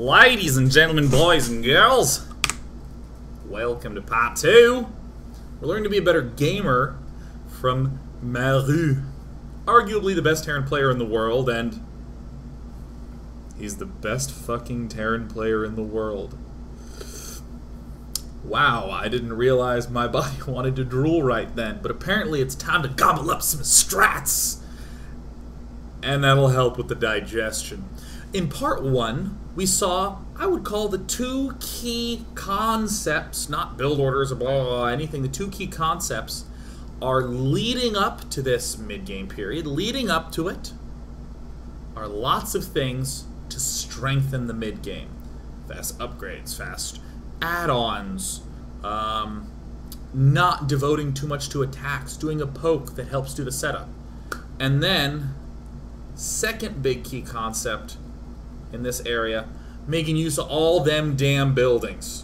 Ladies and gentlemen, boys and girls, welcome to part 2. We're learning to be a better gamer from Maru. Arguably the best Terran player in the world, and he's the best fucking Terran player in the world. Wow, I didn't realize my body wanted to drool right then, but apparently it's time to gobble up some strats. And that'll help with the digestion. In part 1, we saw, I would call the two key concepts, not build orders or blah, blah, blah, anything, the two key concepts are leading up to this mid-game period. Leading up to it are lots of things to strengthen the mid-game. Fast upgrades, fast add-ons, not devoting too much to attacks, doing a poke that helps do the setup. And then, second big key concept in this area, making use of all them damn buildings.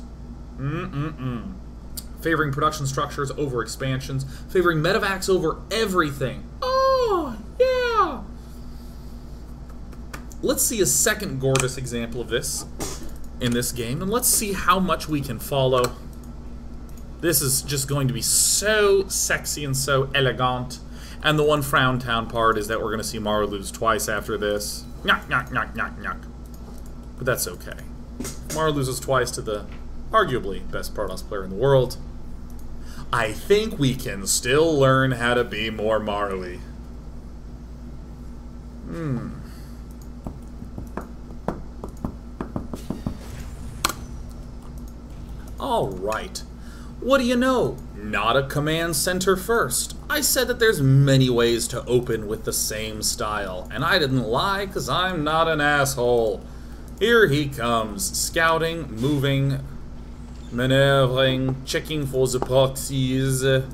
Favoring production structures over expansions, favoring medevacs over everything. Oh, yeah! Let's see a second gorgeous example of this in this game, and let's see how much we can follow. This is just going to be so sexy and so elegant. And the one frown town part is that we're going to see Maru lose twice after this. Nyok, nyok, nyok, nyok, nyok. But that's okay. Maru loses twice to the arguably best Protosses player in the world. I think we can still learn how to be more Maru-y. Alright. What do you know? Not a command center first. I said that there's many ways to open with the same style, and I didn't lie because I'm not an asshole. Here he comes, scouting, moving, maneuvering, checking for the proxies, and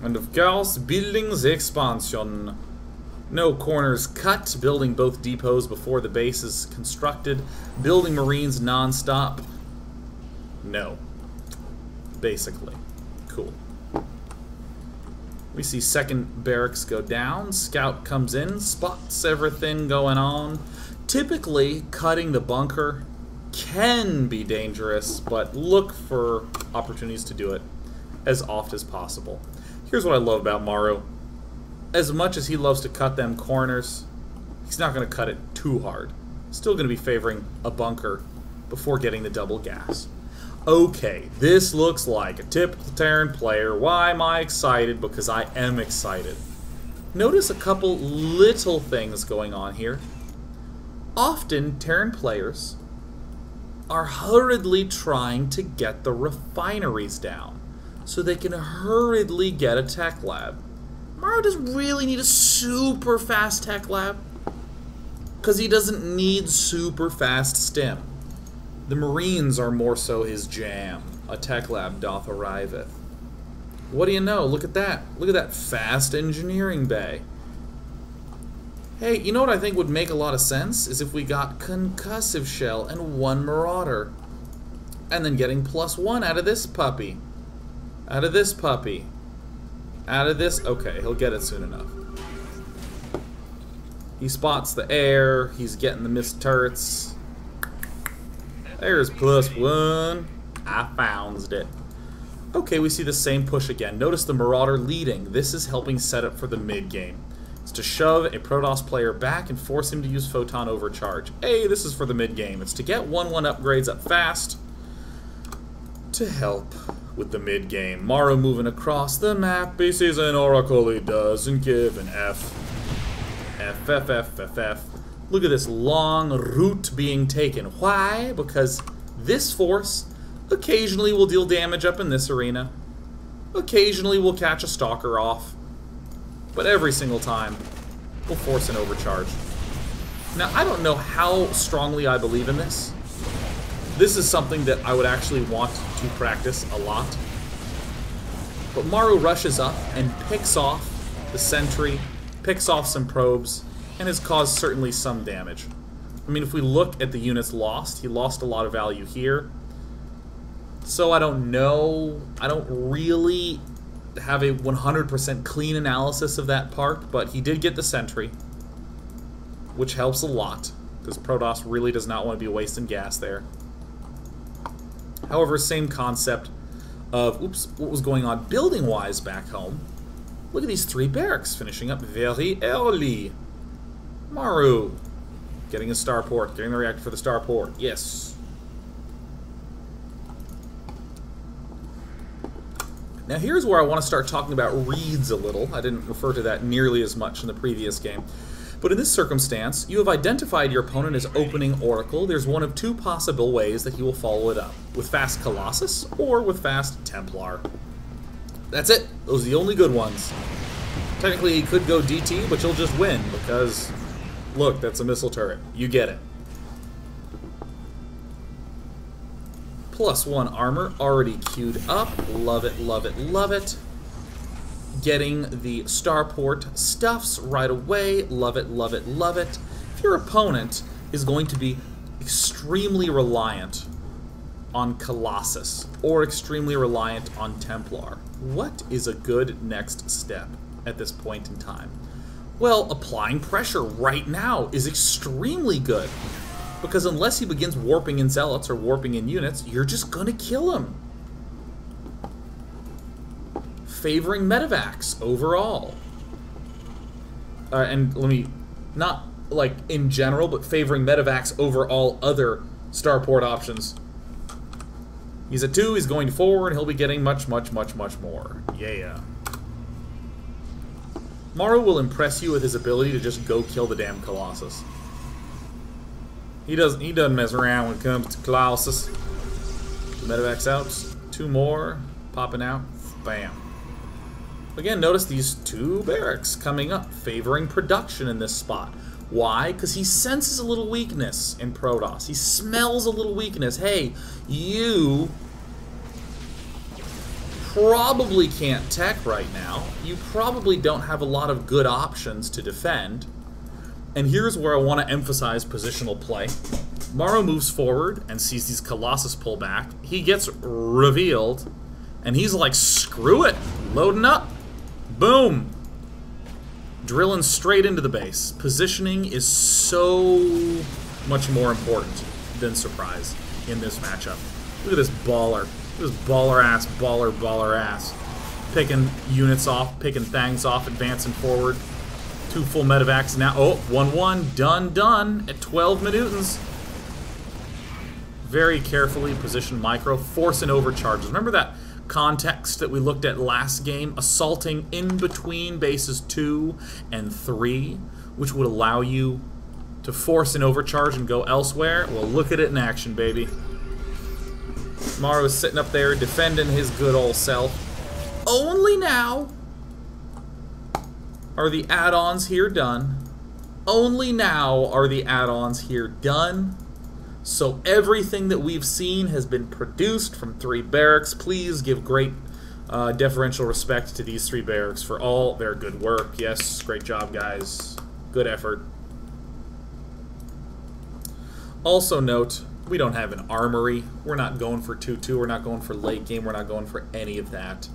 of course, building the expansion. No corners cut, building both depots before the base is constructed, building marines non-stop. No. Basically. Cool. We see second barracks go down, scout comes in, spots everything going on. Typically, cutting the bunker can be dangerous, but look for opportunities to do it as oft as possible. Here's what I love about Maru. As much as he loves to cut them corners, he's not going to cut it too hard. Still going to be favoring a bunker before getting the double gas. Okay, this looks like a typical Terran player. Why am I excited? Because I am excited. Notice a couple little things going on here. Often, Terran players are hurriedly trying to get the refineries down so they can hurriedly get a tech lab. Maru doesn't really need a super fast tech lab because he doesn't need super fast stim. The Marines are more so his jam. A tech lab doth arriveth. What do you know? Look at that. Look at that fast engineering bay. Hey, you know what I think would make a lot of sense? Is if we got concussive shell and one marauder. And then getting +1 out of this puppy. Out of this puppy. Out of this... Okay, he'll get it soon enough. He spots the air. He's getting the missed turrets. There's +1. I found it. Okay, we see the same push again. Notice the Marauder leading. This is helping set up for the mid-game. It's to shove a Protoss player back and force him to use Photon Overcharge. Hey, this is for the mid-game. It's to get 1-1 upgrades up fast to help with the mid-game. Maru moving across the map. He sees an Oracle. He doesn't give an F. F, F, F, F, F. Look at this long route being taken. Why? Because this force occasionally will deal damage up in this arena. Occasionally will catch a stalker off. But every single time, we'll force an overcharge. Now, I don't know how strongly I believe in this. This is something that I would actually want to practice a lot. But Maru rushes up and picks off the sentry, picks off some probes, and has caused certainly some damage. I mean, if we look at the units lost, he lost a lot of value here. So I don't know. I don't really have a 100% clean analysis of that part, but he did get the sentry, which helps a lot. because Protoss really does not want to be wasting gas there. However, same concept of, oops, what was going on building-wise back home. Look at these 3 barracks finishing up very early. Maru getting a starport, getting the reactor for the starport. Yes. Now here's where I want to start talking about reads a little. I didn't refer to that nearly as much in the previous game. But in this circumstance, you have identified your opponent as opening Oracle. There's one of 2 possible ways that he will follow it up. With fast Colossus or with fast Templar. That's it. Those are the only good ones. Technically, he could go DT, but you'll just win because, look, that's a missile turret. You get it. +1 armor already queued up. Love it, love it, love it. Getting the starport stuffs right away. Love it, love it, love it. If your opponent is going to be extremely reliant on Colossus or extremely reliant on Templar, what is a good next step at this point in time? Well, applying pressure right now is extremely good, because unless he begins warping in zealots or warping in units, you're just gonna kill him. Favoring medevacs overall. And let me, not like in general, but favoring medevacs over all other starport options. He's at 2, he's going forward, he'll be getting much, much, much, much more. Yeah. Maru will impress you with his ability to just go kill the damn Colossus. He doesn't mess around when it comes to Colossus. Medevacs out, 2 more, popping out, bam. Again, notice these 2 barracks coming up, favoring production in this spot. Why? Because he senses a little weakness in Protoss. He smells a little weakness. Hey, you probably can't tech right now. You probably don't have a lot of good options to defend. And here's where I want to emphasize positional play. Maru moves forward and sees these Colossus pull back. He gets revealed, and he's like, screw it, loading up. Boom! Drilling straight into the base. Positioning is so much more important than surprise in this matchup. Look at this baller. Look at this baller ass. Picking units off, picking things off, advancing forward. 2 full medevacs now. Oh, 1-1. Done. At 12 minutons. Very carefully positioned micro. Forcing overcharges. Remember that context that we looked at last game, assaulting in between bases 2 and 3, which would allow you to force an overcharge and go elsewhere? Well, look at it in action, baby. Maru is sitting up there defending his good old self. Only now are the add-ons here done. Only now are the add-ons here done. So everything that we've seen has been produced from 3 barracks. Please give great deferential respect to these 3 barracks for all their good work. Yes, great job, guys. Good effort. Also note, we don't have an armory. We're not going for 2-2. We're not going for late game. We're not going for any of that.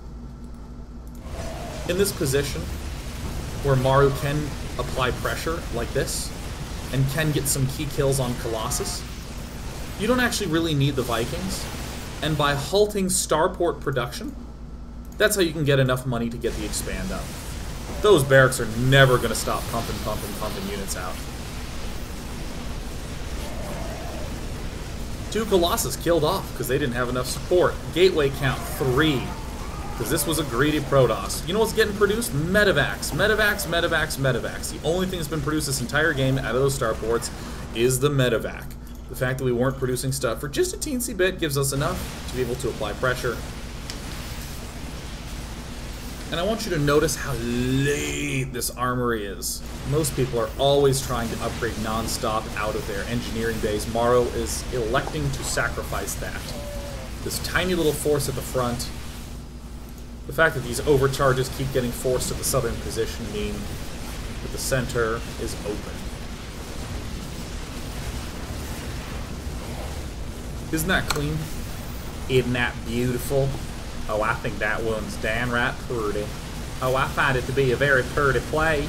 In this position, where Maru can apply pressure like this, and can get some key kills on Colossus, you don't actually really need the Vikings, and by halting starport production, that's how you can get enough money to get the expand up. Those barracks are never going to stop pumping units out. 2 Colossus killed off because they didn't have enough support. Gateway count 3, because this was a greedy Protoss. You know what's getting produced? Medevacs. The only thing that's been produced this entire game out of those starports is the medevac. The fact that we weren't producing stuff for just a teensy bit gives us enough to be able to apply pressure. And I want you to notice how late this armory is. Most people are always trying to upgrade non-stop out of their engineering bays. Maru is electing to sacrifice that. This tiny little force at the front. The fact that these overcharges keep getting forced to the southern position mean that the center is open. Isn't that clean? Isn't that beautiful? Oh, I think that one's downright pretty. Oh, I find it to be a very pretty play.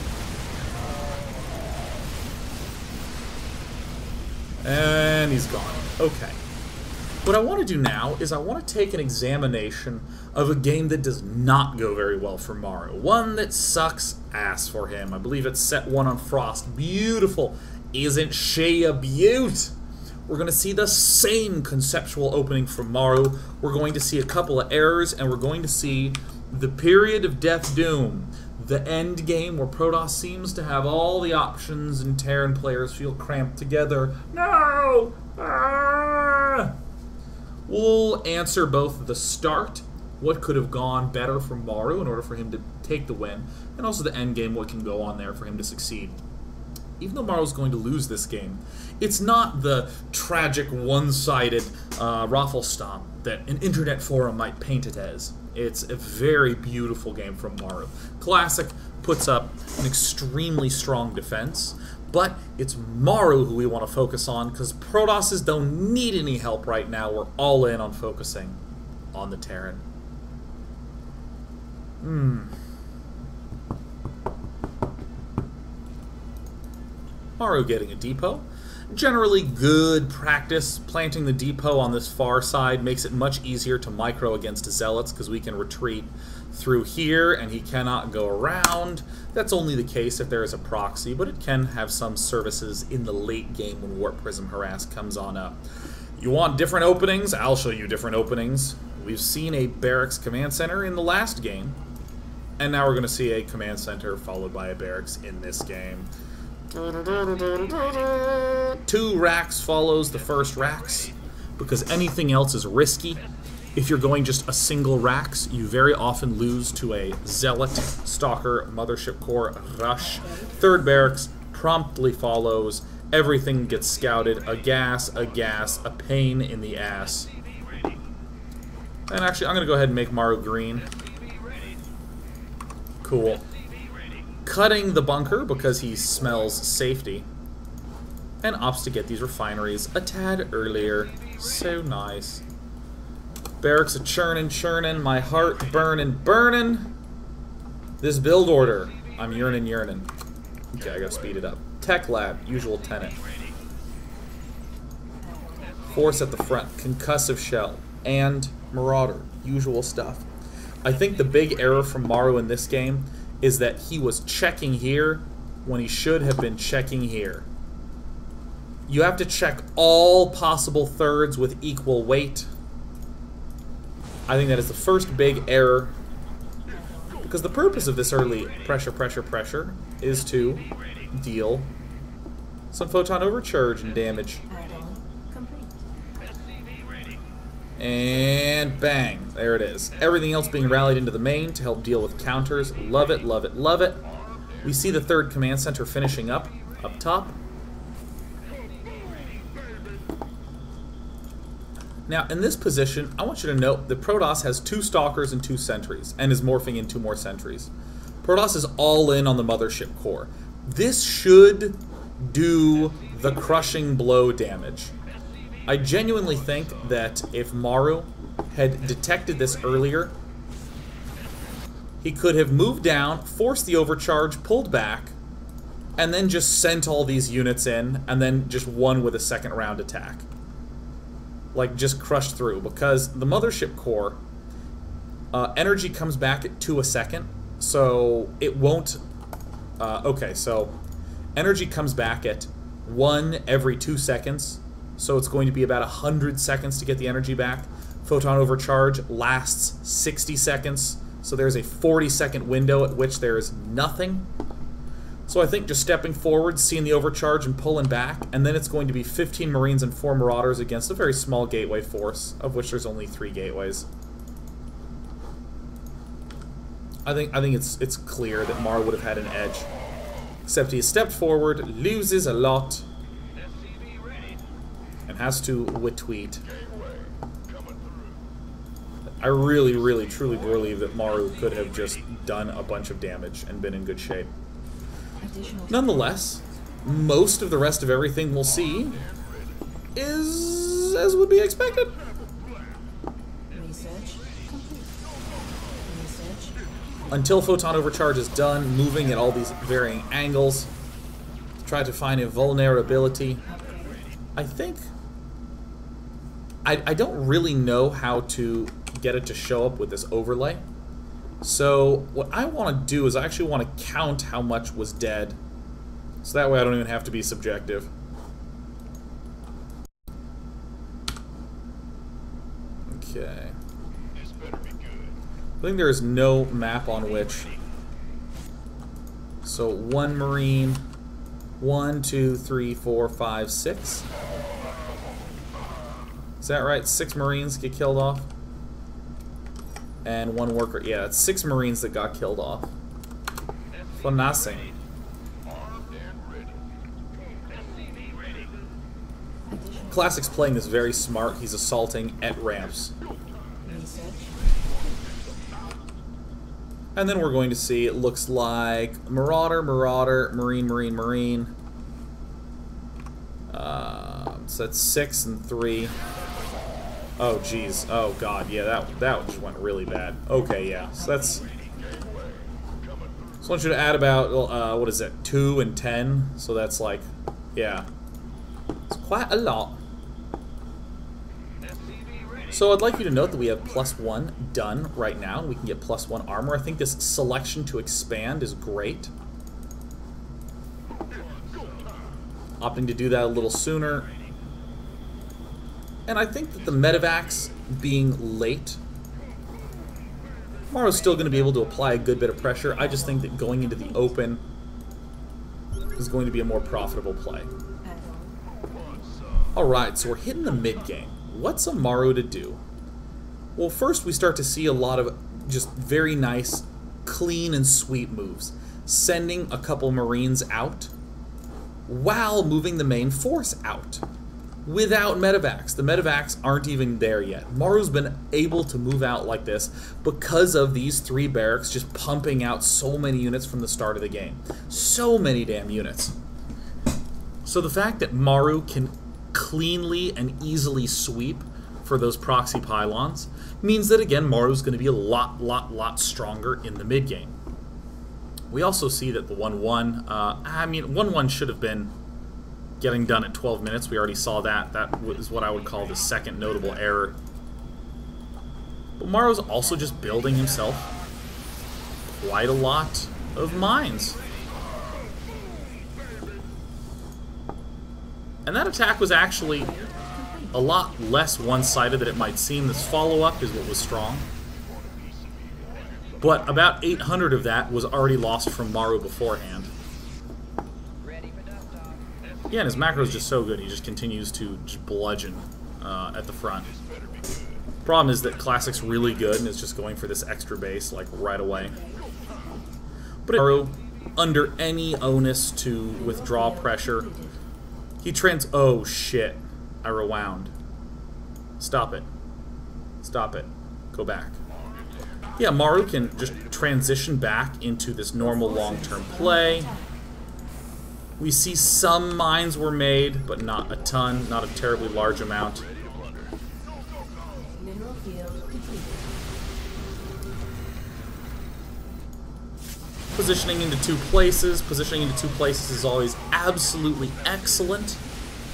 And he's gone. Okay. What I want to do now is I want to take an examination of a game that does not go very well for Maru. One that sucks ass for him. I believe it's set 1 on Frost. Beautiful. Isn't she a beaut? We're going to see the same conceptual opening from Maru. We're going to see a couple of errors, and we're going to see the period of Death Doom. The end game where Protoss seems to have all the options and Terran players feel cramped together. No! Ah! We'll answer both the start, what could have gone better for Maru in order for him to take the win, and also the end game, what can go on there for him to succeed. Even though Maru's going to lose this game, it's not the tragic, one-sided Rafflestomp that an internet forum might paint it as. It's a very beautiful game from Maru. Classic puts up an extremely strong defense, but it's Maru who we want to focus on because Protosses don't need any help right now. We're all in on focusing on the Terran. Maru getting a depot. Generally good practice. Planting the depot on this far side makes it much easier to micro against Zealots because we can retreat through here and he cannot go around. That's only the case if there is a proxy, but it can have some services in the late game when Warp Prism Harass comes on up. You want different openings? I'll show you different openings. We've seen a barracks command center in the last game, and now we're going to see a command center followed by a barracks in this game. 2 racks follows the first racks because anything else is risky. If you're going just a single racks, you very often lose to a Zealot, Stalker, Mothership Core, Rush. 3rd barracks promptly follows. Everything gets scouted. A gas, a pain in the ass. And actually, I'm going to go ahead and make Maru green. Cool. Cutting the bunker because he smells safety. And opts to get these refineries a tad earlier. So nice. Barracks are churning, my heart burning. This build order, I'm yearning. Okay, I gotta speed it up. Tech Lab, usual tenet. Force at the front, concussive shell, and Marauder, usual stuff. I think the big error from Maru in this game is that he was checking here when he should have been checking here. You have to check all possible thirds with equal weight. I think that is the first big error, because the purpose of this early pressure is to deal some photon overcharge and damage. And bang, there it is. Everything else being rallied into the main to help deal with counters. Love it, love it, love it. We see the 3rd command center finishing up top. Now, in this position, I want you to note that Protoss has 2 Stalkers and 2 Sentries, and is morphing in 2 more Sentries. Protoss is all in on the Mothership Core. This should do the crushing blow damage. I genuinely think that if Maru had detected this earlier, he could have moved down, forced the overcharge, pulled back, and then just sent all these units in, and then just won with a 2nd round attack. Like, just crushed through, because the Mothership Core, energy comes back at 2 a second, so it won't... okay, so energy comes back at 1 every 2 seconds, so it's going to be about 100 seconds to get the energy back. Photon overcharge lasts 60 seconds, so there's a 40-second window at which there is nothing. So I think just stepping forward, seeing the overcharge and pulling back, and then it's going to be 15 Marines and 4 Marauders against a very small gateway force, of which there's only 3 gateways. I think it's clear that Maru would have had an edge. Except he has stepped forward, loses a lot, and has to retweet. I really, truly believe that Maru could have just done a bunch of damage and been in good shape. Nonetheless, most of the rest of everything we'll see is as would be expected. Until photon overcharge is done, moving at all these varying angles, try to find a vulnerability. I think... I don't really know how to get it to show up with this overlay. So what I want to do is I actually want to count how much was dead. So that way I don't even have to be subjective. Okay. I think there is no map on which. So 1 Marine, 1, 2, 3, 4, 5, 6. Is that right? 6 Marines get killed off? And 1 worker. Yeah, it's 6 Marines that got killed off. For nothing. Classic's playing this very smart. He's assaulting at ramps. And then we're going to see, it looks like Marauder, Marauder, Marine, Marine, Marine. So that's 6 and 3. Oh, geez. Oh, God. Yeah, that just went really bad. Okay, yeah. So that's... So I want you to add about, what is it, 2 and 10. So that's like, yeah. It's quite a lot. So I'd like you to note that we have +1 done right now. We can get +1 armor. I think this selection to expand is great. Opting to do that a little sooner. And I think that the medevacs being late, Maru's still going to be able to apply a good bit of pressure. I just think that going into the open is going to be a more profitable play. Alright, so we're hitting the mid-game. What's a Maru to do? Well, first we start to see a lot of just very nice, clean and sweet moves. Sending a couple Marines out while moving the main force out. Without medevacs. The medevacs aren't even there yet. Maru's been able to move out like this because of these 3 barracks just pumping out so many units from the start of the game. So many damn units. So the fact that Maru can cleanly and easily sweep for those proxy pylons means that, again, Maru's going to be a lot stronger in the mid-game. We also see that the 1-1, I mean, 1-1 should have been getting done at 12 minutes. We already saw that. That is what I would call the second notable error. But Maru's also just building himself quite a lot of mines. And that attack was actually a lot less one-sided than it might seem. This follow-up is what was strong. But about 800 of that was already lost from Maru beforehand. Yeah, and his macro is just so good. He just continues to just bludgeon at the front. Problem is that Classic's really good and is just going for this extra base, like, right away. But Maru, under any onus to withdraw pressure, he oh, shit. I rewound. Stop it. Stop it. Go back. Yeah, Maru can just transition back into this normal long-term play. We see some mines were made, but not a ton, not a terribly large amount. Positioning into 2 places. Positioning into 2 places is always absolutely excellent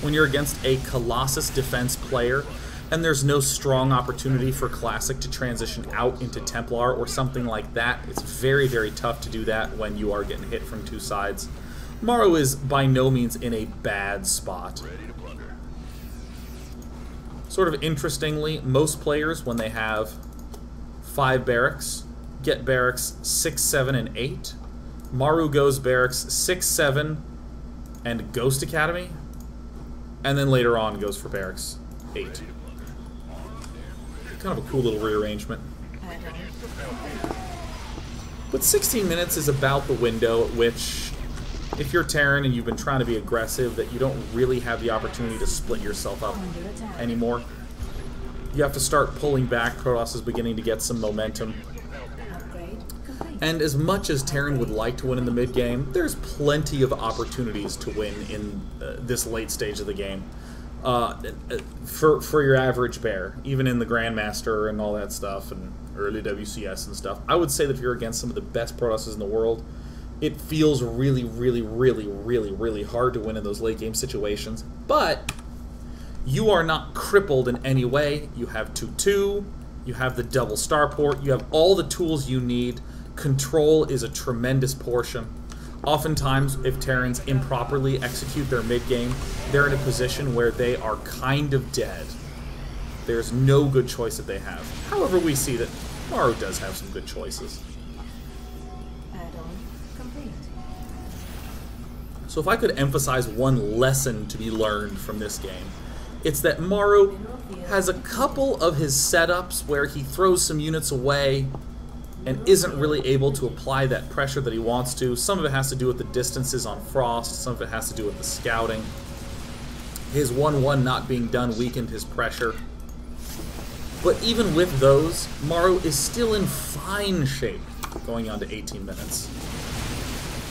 when you're against a Colossus defense player, and there's no strong opportunity for Classic to transition out into Templar or something like that. It's very, very tough to do that when you are getting hit from 2 sides. Maru is by no means in a bad spot. Sort of interestingly, most players, when they have 5 barracks, get barracks 6, 7, and 8. Maru goes barracks 6, 7, and Ghost Academy, and then later on goes for barracks 8. Kind of a cool little rearrangement. But 16 minutes is about the window at which, if you're Terran and you've been trying to be aggressive, that you don't really have the opportunity to split yourself up anymore. You have to start pulling back. Protosses is beginning to get some momentum. And as much as Terran would like to win in the mid-game, there's plenty of opportunities to win in this late stage of the game. For your average bear, even in the Grandmaster and all that stuff, and early WCS and stuff. I would say that if you're against some of the best Protosses in the world, it feels really hard to win in those late game situations. But You are not crippled in any way. You have 2-2, you have the double starport, you have all the tools you need. Control is a tremendous portion. Oftentimes, if Terrans improperly execute their mid-game, they're in a position where they are kind of dead. There's no good choice that they have. However, we see that Maru does have some good choices. So if I could emphasize one lesson to be learned from this game, it's that Maru has a couple of his setups where he throws some units away and isn't really able to apply that pressure that he wants to. Some of it has to do with the distances on Frost, some of it has to do with the scouting. His 1-1 not being done weakened his pressure. But even with those, Maru is still in fine shape going on to 18 minutes.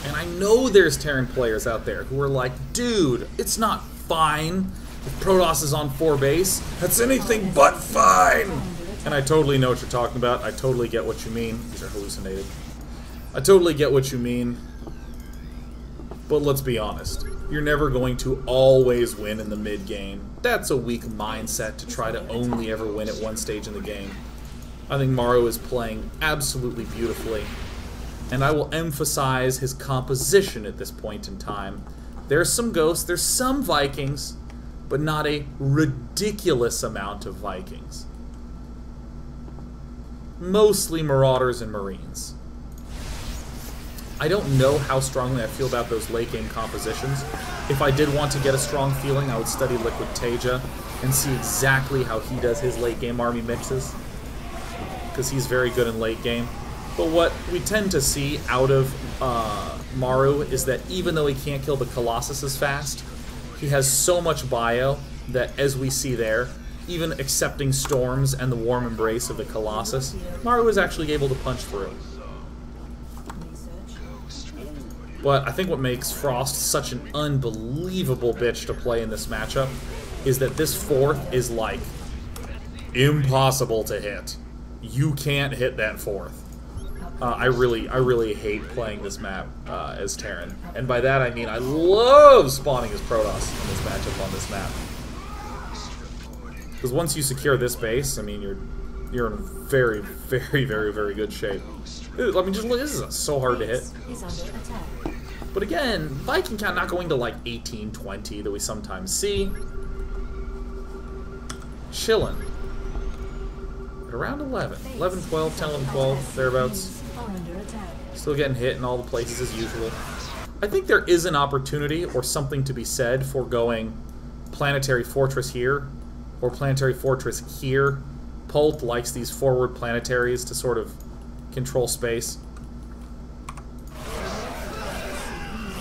And I know there's Terran players out there who are like, dude, it's not fine if Protoss is on 4 base. That's anything but fine! And I totally know what you're talking about. I totally get what you mean. These are hallucinated. I totally get what you mean. But let's be honest. You're never going to always win in the mid-game. That's a weak mindset to try to only ever win at one stage in the game. I think Maru is playing absolutely beautifully. And I will emphasize his composition at this point in time. There's some Ghosts, there's some Vikings, but not a ridiculous amount of Vikings. Mostly Marauders and Marines. I don't know how strongly I feel about those late game compositions. If I did want to get a strong feeling, I would study Liquid Teja and see exactly how he does his late game army mixes, because he's very good in late game. But what we tend to see out of Maru is that even though he can't kill the Colossus as fast, he has so much bio that, as we see there, even accepting storms and the warm embrace of the Colossus, Maru is actually able to punch through. But I think what makes Frost such an unbelievable bitch to play in this matchup is that this 4th is like impossible to hit. You can't hit that 4th. I really hate playing this map as Terran. And by that I mean I love spawning as Protoss in this matchup on this map. Because once you secure this base, I mean, you're in very, very, very, very good shape. I mean, just look, this is so hard to hit. But again, Viking count not going to like 18, 20 that we sometimes see. Chillin'. At around 11. 11, 12, 10, 11, 12, thereabouts. Still getting hit in all the places as usual. I think there is an opportunity or something to be said for going Planetary Fortress here or Planetary Fortress here. Pult likes these forward planetaries to sort of control space.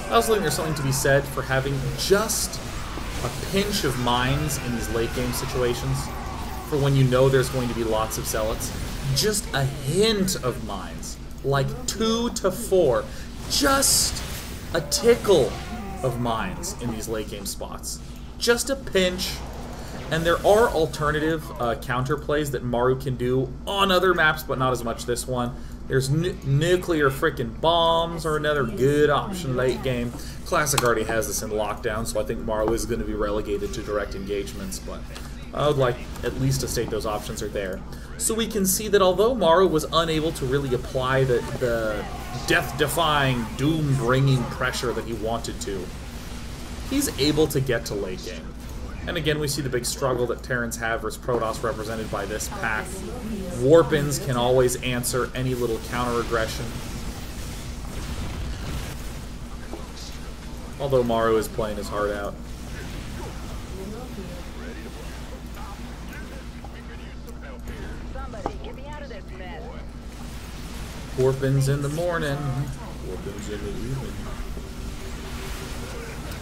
I also think there's something to be said for having just a pinch of mines in these late game situations for when you know there's going to be lots of zealots. Just a hint of mines, like 2 to 4, just a tickle of mines in these late game spots. Just a pinch. And there are alternative counterplays that Maru can do on other maps, but not as much this one. There's nuclear frickin' bombs are another good option late game. Classic already has this in lockdown, so I think Maru is going to be relegated to direct engagements, but I would like at least to state those options are there. So we can see that although Maru was unable to really apply the death-defying, doom-bringing pressure that he wanted to, he's able to get to late game. And again, we see the big struggle that Terrans have versus Protoss represented by this pack. Warpins can always answer any little counter-aggression. Although Maru is playing his heart out. Warpins in the morning. Warpins in the evening.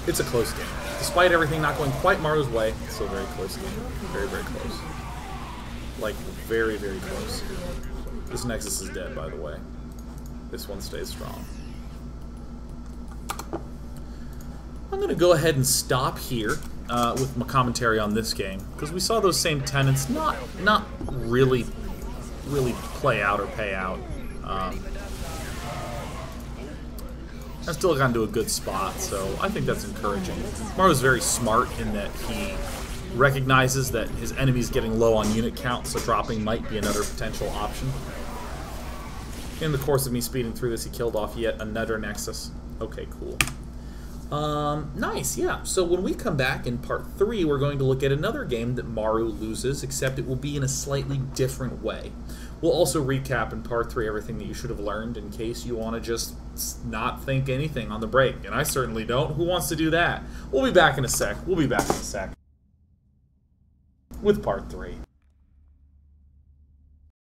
It's a close game. Despite everything not going quite Maru's way, it's still a very close game. Very, very close. Like, very, very close. This Nexus is dead, by the way. This one stays strong. I'm going to go ahead and stop here with my commentary on this game, because we saw those same tenets not really play out or pay out. I still got into a good spot, so I think that's encouraging. Maru's very smart in that he recognizes that his enemy's getting low on unit count, so dropping might be another potential option. In the course of me speeding through this, he killed off yet another Nexus. Okay, cool. Nice, yeah. So when we come back in part 3, we're going to look at another game that Maru loses, except it will be in a slightly different way. We'll also recap in part 3 everything that you should have learned in case you want to just not think anything on the break. And I certainly don't. Who wants to do that? We'll be back in a sec. With part 3.